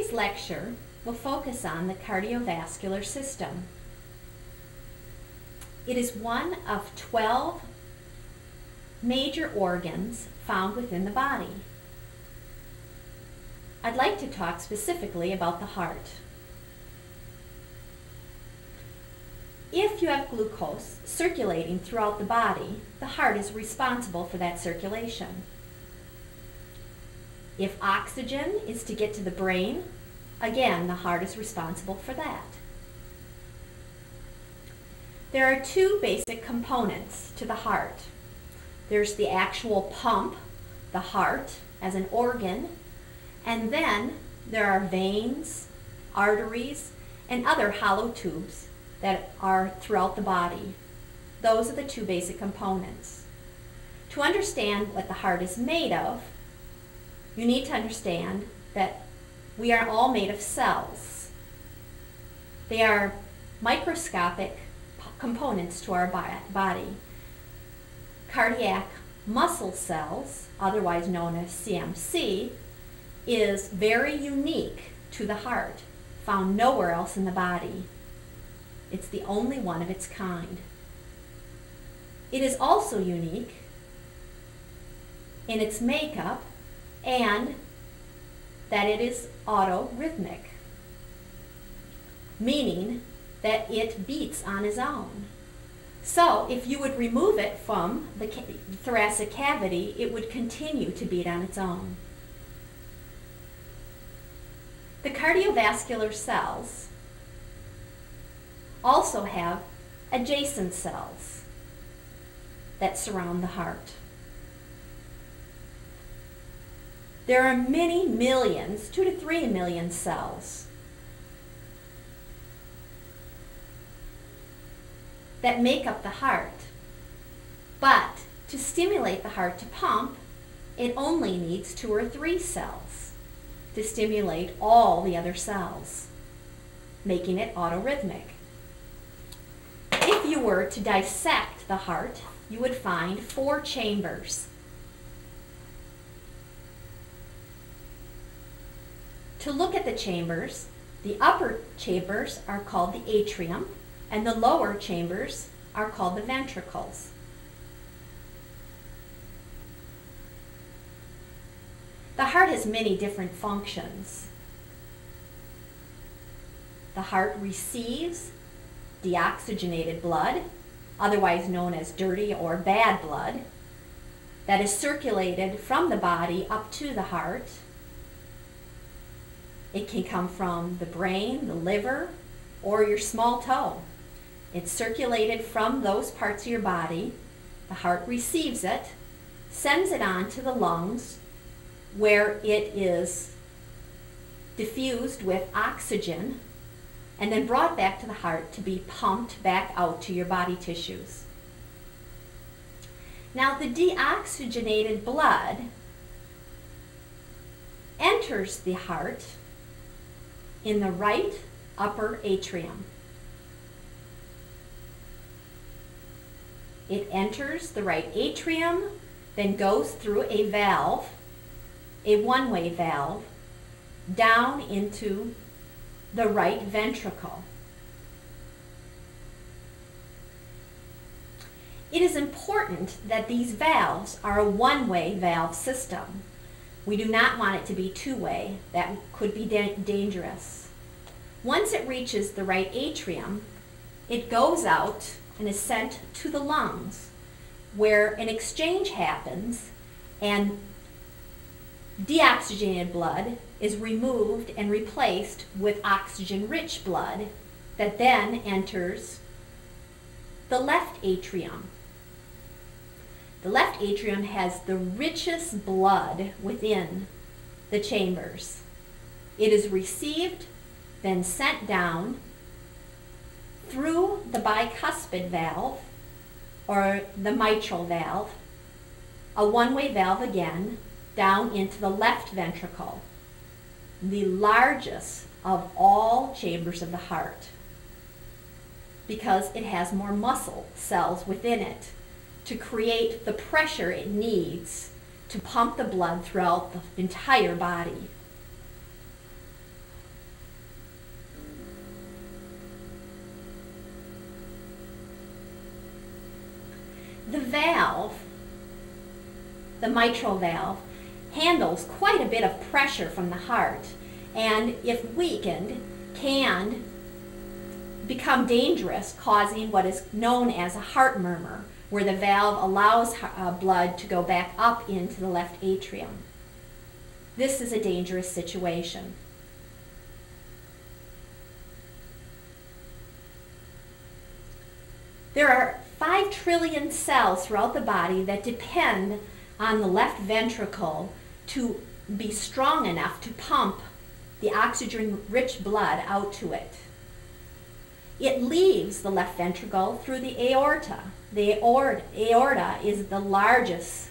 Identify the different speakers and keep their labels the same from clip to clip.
Speaker 1: Today's lecture will focus on the cardiovascular system. It is one of 12 major organs found within the body. I'd like to talk specifically about the heart. If you have glucose circulating throughout the body, the heart is responsible for that circulation. If oxygen is to get to the brain, again, the heart is responsible for that. There are two basic components to the heart. There's the actual pump, the heart as an organ, and then there are veins, arteries, and other hollow tubes that are throughout the body. Those are the two basic components. To understand what the heart is made of, you need to understand that we are all made of cells. They are microscopic components to our body. Cardiac muscle cells, otherwise known as CMC, is very unique to the heart, found nowhere else in the body. It's the only one of its kind. It is also unique in its makeup and that it is autorhythmic, meaning that it beats on its own. So if you would remove it from the thoracic cavity, it would continue to beat on its own. The cardiovascular cells also have adjacent cells that surround the heart. There are many millions, 2 to 3 million cells that make up the heart. But to stimulate the heart to pump, it only needs 2 or 3 cells to stimulate all the other cells, making it autorhythmic. If you were to dissect the heart, you would find 4 chambers. To look at the chambers, the upper chambers are called the atrium, and the lower chambers are called the ventricles. The heart has many different functions. The heart receives deoxygenated blood, otherwise known as dirty or bad blood, that is circulated from the body up to the heart. It can come from the brain, the liver, or your small toe. It's circulated from those parts of your body. The heart receives it, sends it on to the lungs, where it is diffused with oxygen, and then brought back to the heart to be pumped back out to your body tissues. Now, the deoxygenated blood enters the heart in the right upper atrium. It enters the right atrium, then goes through a valve, a one-way valve, down into the right ventricle. It is important that these valves are a one-way valve system. We do not want it to be two-way. That could be dangerous. Once it reaches the right atrium, it goes out and is sent to the lungs, where an exchange happens and deoxygenated blood is removed and replaced with oxygen-rich blood that then enters the left atrium. The left atrium has the richest blood within the chambers. It is received, then sent down through the bicuspid valve, or the mitral valve, a one-way valve again, down into the left ventricle, the largest of all chambers of the heart, because it has more muscle cells within it to create the pressure it needs to pump the blood throughout the entire body. valve, the mitral valve, handles quite a bit of pressure from the heart, and if weakened, can become dangerous, causing what is known as a heart murmur, where the valve allows blood to go back up into the left atrium. This is a dangerous situation. There are 5 trillion cells throughout the body that depend on the left ventricle to be strong enough to pump the oxygen-rich blood out to it. It leaves the left ventricle through the aorta. The aorta is the largest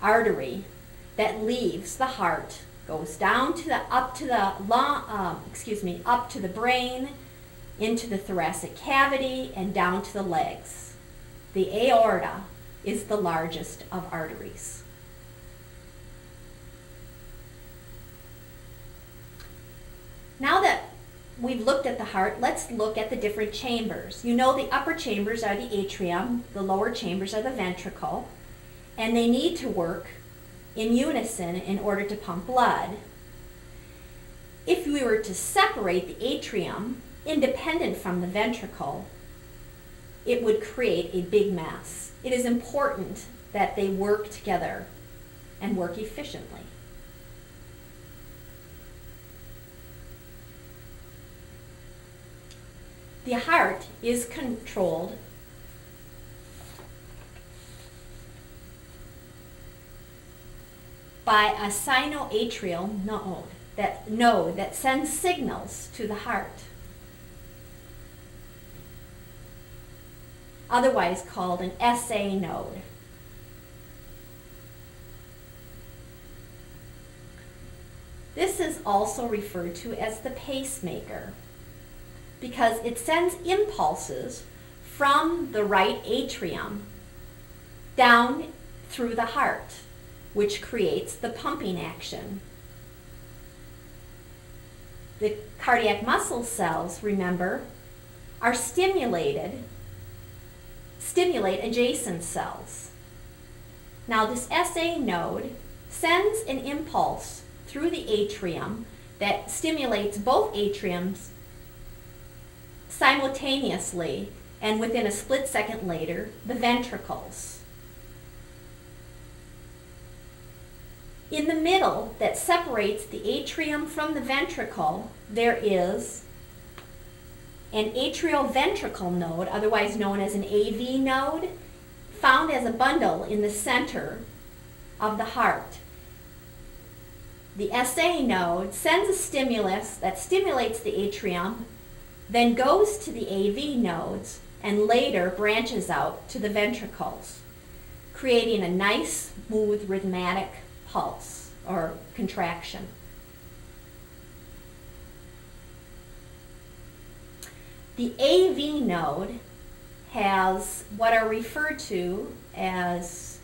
Speaker 1: artery that leaves the heart, goes down to up to the brain, into the thoracic cavity, and down to the legs. The aorta is the largest of arteries. Now that we've looked at the heart, let's look at the different chambers. You know the upper chambers are the atrium, the lower chambers are the ventricle, and they need to work in unison in order to pump blood. If we were to separate the atrium independent from the ventricle, it would create a big mess. It is important that they work together and work efficiently. The heart is controlled by a sinoatrial node that sends signals to the heart, otherwise called an SA node. This is also referred to as the pacemaker, because it sends impulses from the right atrium down through the heart, which creates the pumping action. The cardiac muscle cells, remember, stimulate adjacent cells. Now this SA node sends an impulse through the atrium that stimulates both atriums simultaneously, and within a split second later, the ventricles. In the middle that separates the atrium from the ventricle, there is an atrioventricle node, otherwise known as an AV node, found as a bundle in the center of the heart. The SA node sends a stimulus that stimulates the atrium, then goes to the AV nodes, and later branches out to the ventricles, creating a nice, smooth, rhythmic pulse or contraction. The AV node has what are referred to as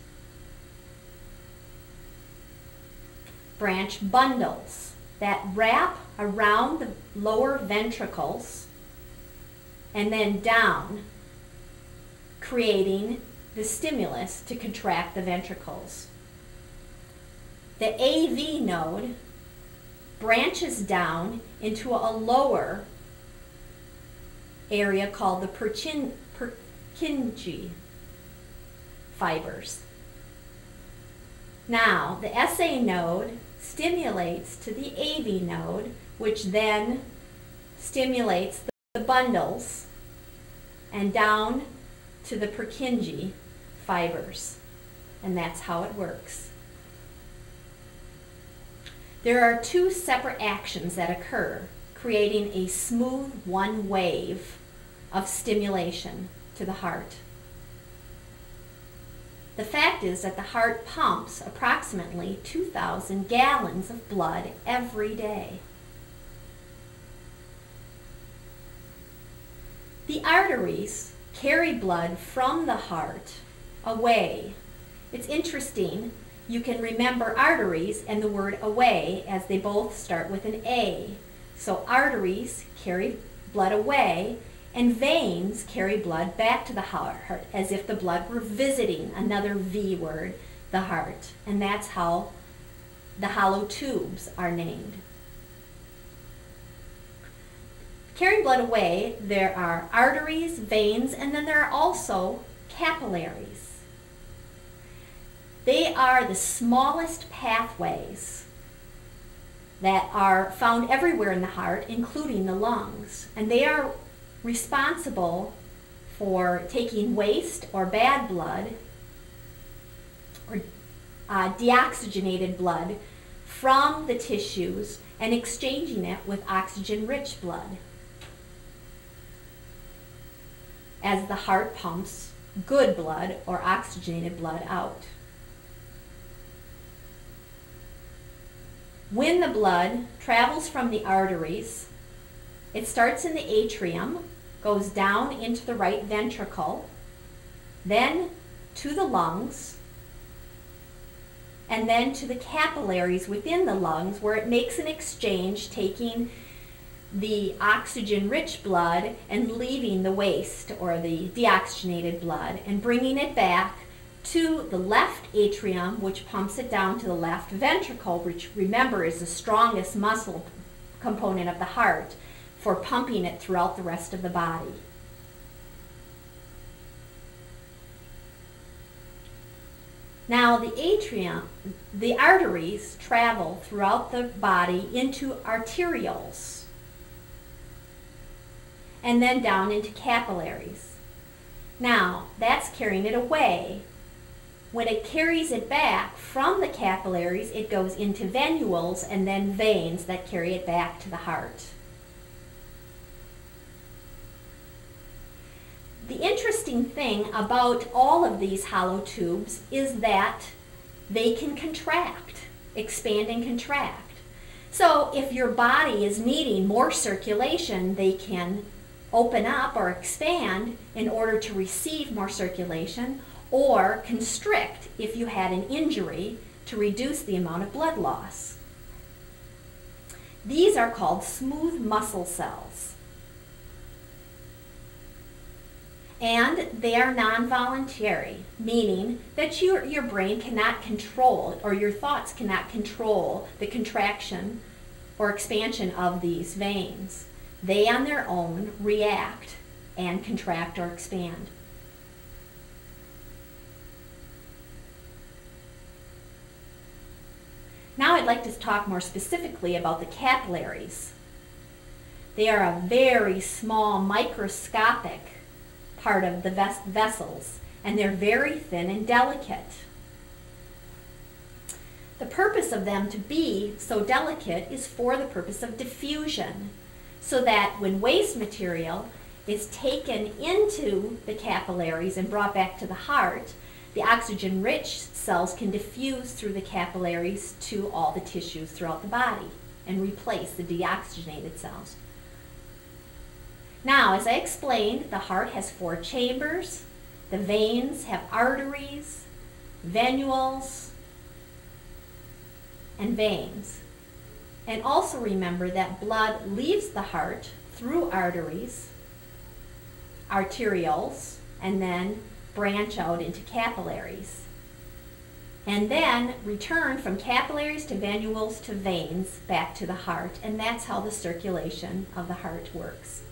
Speaker 1: branch bundles that wrap around the lower ventricles and then down, creating the stimulus to contract the ventricles. The AV node branches down into a lower area called the Purkinje fibers. Now, the SA node stimulates to the AV node, which then stimulates the bundles and down to the Purkinje fibers. And that's how it works. There are 2 separate actions that occur, creating a smooth one wave of stimulation to the heart. The fact is that the heart pumps approximately 2,000 gallons of blood every day. The arteries carry blood from the heart away. It's interesting, you can remember arteries and the word away as they both start with an A. So arteries carry blood away, And veins carry blood back to the heart, as if the blood were visiting, another V word, the heart. And that's how the hollow tubes are named. Carrying blood away, there are arteries, veins, and then there are also capillaries. They are the smallest pathways that are found everywhere in the heart, including the lungs. And they are responsible for taking waste or bad blood or deoxygenated blood from the tissues and exchanging it with oxygen-rich blood as the heart pumps good blood or oxygenated blood out. When the blood travels from the arteries, it starts in the atrium, goes down into the right ventricle, then to the lungs, and then to the capillaries within the lungs, where it makes an exchange, taking the oxygen-rich blood and leaving the waste or the deoxygenated blood and bringing it back to the left atrium, which pumps it down to the left ventricle, which, remember, is the strongest muscle component of the heart, for pumping it throughout the rest of the body. Now the arteries travel throughout the body into arterioles and then down into capillaries. Now that's carrying it away. When it carries it back from the capillaries, it goes into venules and then veins that carry it back to the heart. The interesting thing about all of these hollow tubes is that they can contract, expand and contract. So if your body is needing more circulation, they can open up or expand in order to receive more circulation, or constrict if you had an injury to reduce the amount of blood loss. These are called smooth muscle cells. And they are non-voluntary, meaning that your brain cannot control, or your thoughts cannot control, the contraction or expansion of these veins. They on their own react and contract or expand. Now I'd like to talk more specifically about the capillaries. They are a very small, microscopic part of the vessels, and they're very thin and delicate. The purpose of them to be so delicate is for the purpose of diffusion, so that when waste material is taken into the capillaries and brought back to the heart, the oxygen-rich cells can diffuse through the capillaries to all the tissues throughout the body and replace the deoxygenated cells. Now, as I explained, the heart has 4 chambers. The veins have arteries, venules, and veins. And also remember that blood leaves the heart through arteries, arterioles, and then branch out into capillaries. And then return from capillaries to venules to veins back to the heart. And that's how the circulation of the heart works.